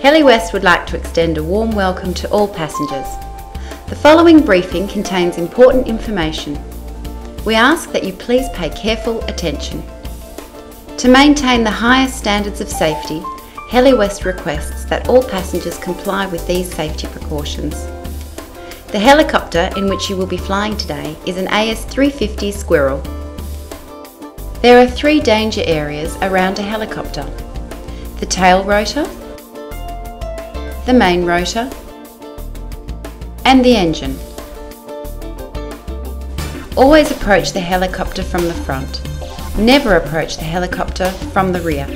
HeliWest would like to extend a warm welcome to all passengers. The following briefing contains important information. We ask that you please pay careful attention. To maintain the highest standards of safety, HeliWest requests that all passengers comply with these safety precautions. The helicopter in which you will be flying today is an AS350 Squirrel. There are 3 danger areas around a helicopter: the tail rotor, the main rotor, and the engine. Always approach the helicopter from the front. Never approach the helicopter from the rear.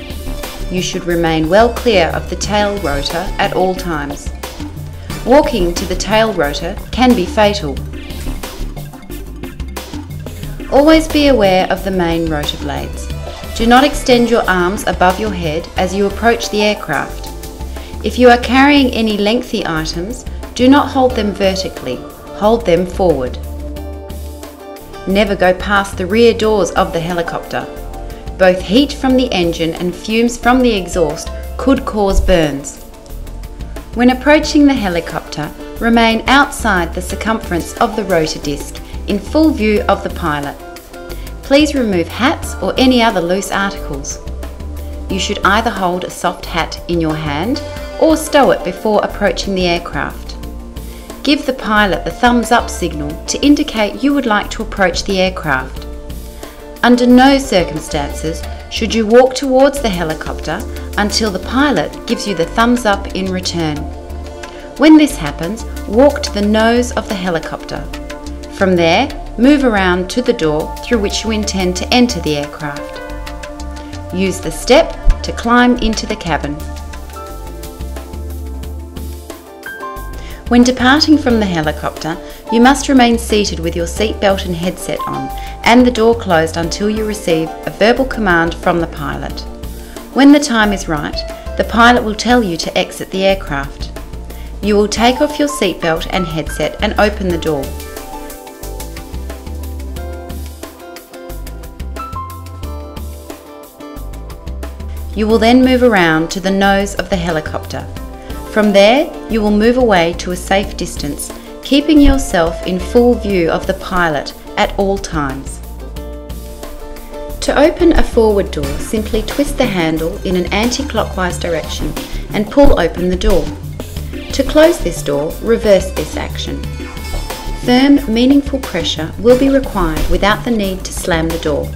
You should remain well clear of the tail rotor at all times. Walking to the tail rotor can be fatal. Always be aware of the main rotor blades. Do not extend your arms above your head as you approach the aircraft. If you are carrying any lengthy items, do not hold them vertically, hold them forward. Never go past the rear doors of the helicopter. Both heat from the engine and fumes from the exhaust could cause burns. When approaching the helicopter, remain outside the circumference of the rotor disc in full view of the pilot. Please remove hats or any other loose articles. You should either hold a soft hat in your hand or stow it before approaching the aircraft. Give the pilot the thumbs up signal to indicate you would like to approach the aircraft. Under no circumstances should you walk towards the helicopter until the pilot gives you the thumbs up in return. When this happens, walk to the nose of the helicopter. From there, move around to the door through which you intend to enter the aircraft. Use the step to climb into the cabin. When departing from the helicopter, you must remain seated with your seatbelt and headset on and the door closed until you receive a verbal command from the pilot. When the time is right, the pilot will tell you to exit the aircraft. You will take off your seatbelt and headset and open the door. You will then move around to the nose of the helicopter. From there, you will move away to a safe distance, keeping yourself in full view of the pilot at all times. To open a forward door, simply twist the handle in an anti-clockwise direction and pull open the door. To close this door, reverse this action. Firm, meaningful pressure will be required without the need to slam the door.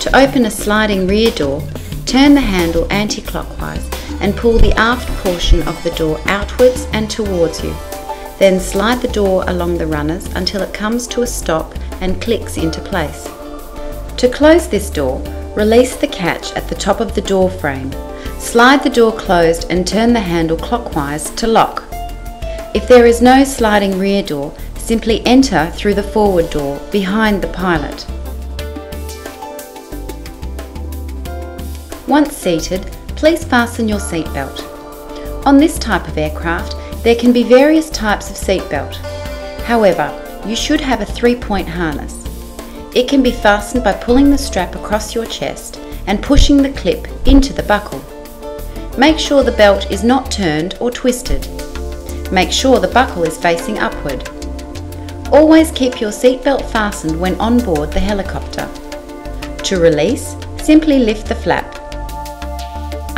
To open a sliding rear door, turn the handle anti-clockwise and pull the aft portion of the door outwards and towards you. Then slide the door along the runners until it comes to a stop and clicks into place. To close this door, release the catch at the top of the door frame. Slide the door closed and turn the handle clockwise to lock. If there is no sliding rear door, simply enter through the forward door behind the pilot. Once seated, please fasten your seatbelt. On this type of aircraft, there can be various types of seatbelt. However, you should have a 3-point harness. It can be fastened by pulling the strap across your chest and pushing the clip into the buckle. Make sure the belt is not turned or twisted. Make sure the buckle is facing upward. Always keep your seatbelt fastened when on board the helicopter. To release, simply lift the flap.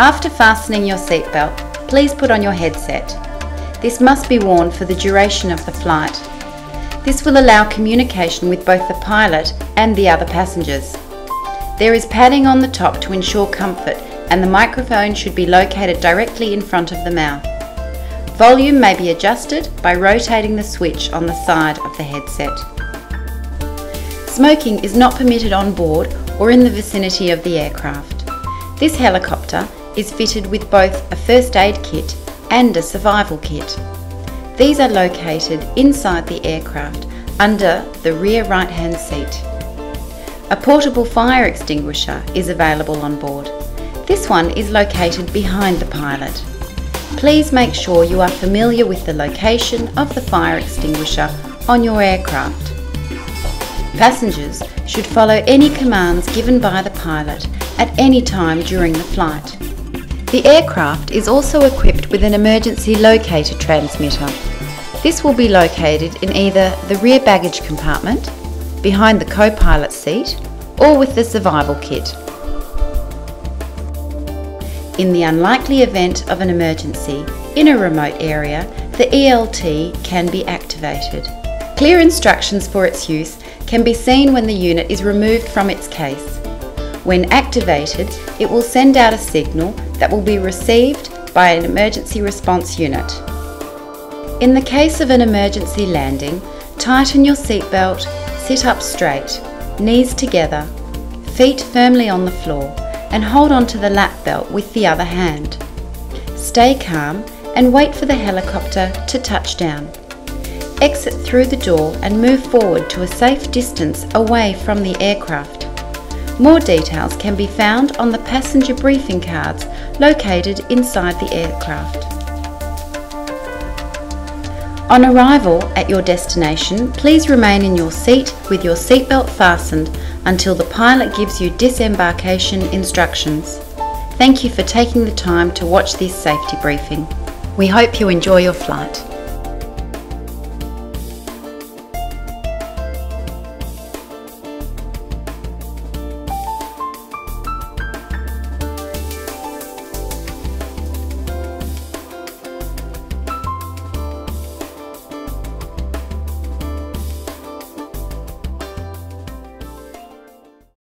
After fastening your seatbelt, please put on your headset. This must be worn for the duration of the flight. This will allow communication with both the pilot and the other passengers. There is padding on the top to ensure comfort, and the microphone should be located directly in front of the mouth. Volume may be adjusted by rotating the switch on the side of the headset. Smoking is not permitted on board or in the vicinity of the aircraft. This helicopter is fitted with both a first aid kit and a survival kit. These are located inside the aircraft under the rear right-hand seat. A portable fire extinguisher is available on board. This one is located behind the pilot. Please make sure you are familiar with the location of the fire extinguisher on your aircraft. Passengers should follow any commands given by the pilot at any time during the flight. The aircraft is also equipped with an emergency locator transmitter. This will be located in either the rear baggage compartment, behind the co-pilot seat, or with the survival kit. In the unlikely event of an emergency in a remote area, the ELT can be activated. Clear instructions for its use can be seen when the unit is removed from its case. When activated, it will send out a signal that will be received by an emergency response unit. In the case of an emergency landing, tighten your seatbelt, sit up straight, knees together, feet firmly on the floor, and hold on to the lap belt with the other hand. Stay calm and wait for the helicopter to touch down. Exit through the door and move forward to a safe distance away from the aircraft. More details can be found on the passenger briefing cards located inside the aircraft. On arrival at your destination, please remain in your seat with your seatbelt fastened until the pilot gives you disembarkation instructions. Thank you for taking the time to watch this safety briefing. We hope you enjoy your flight.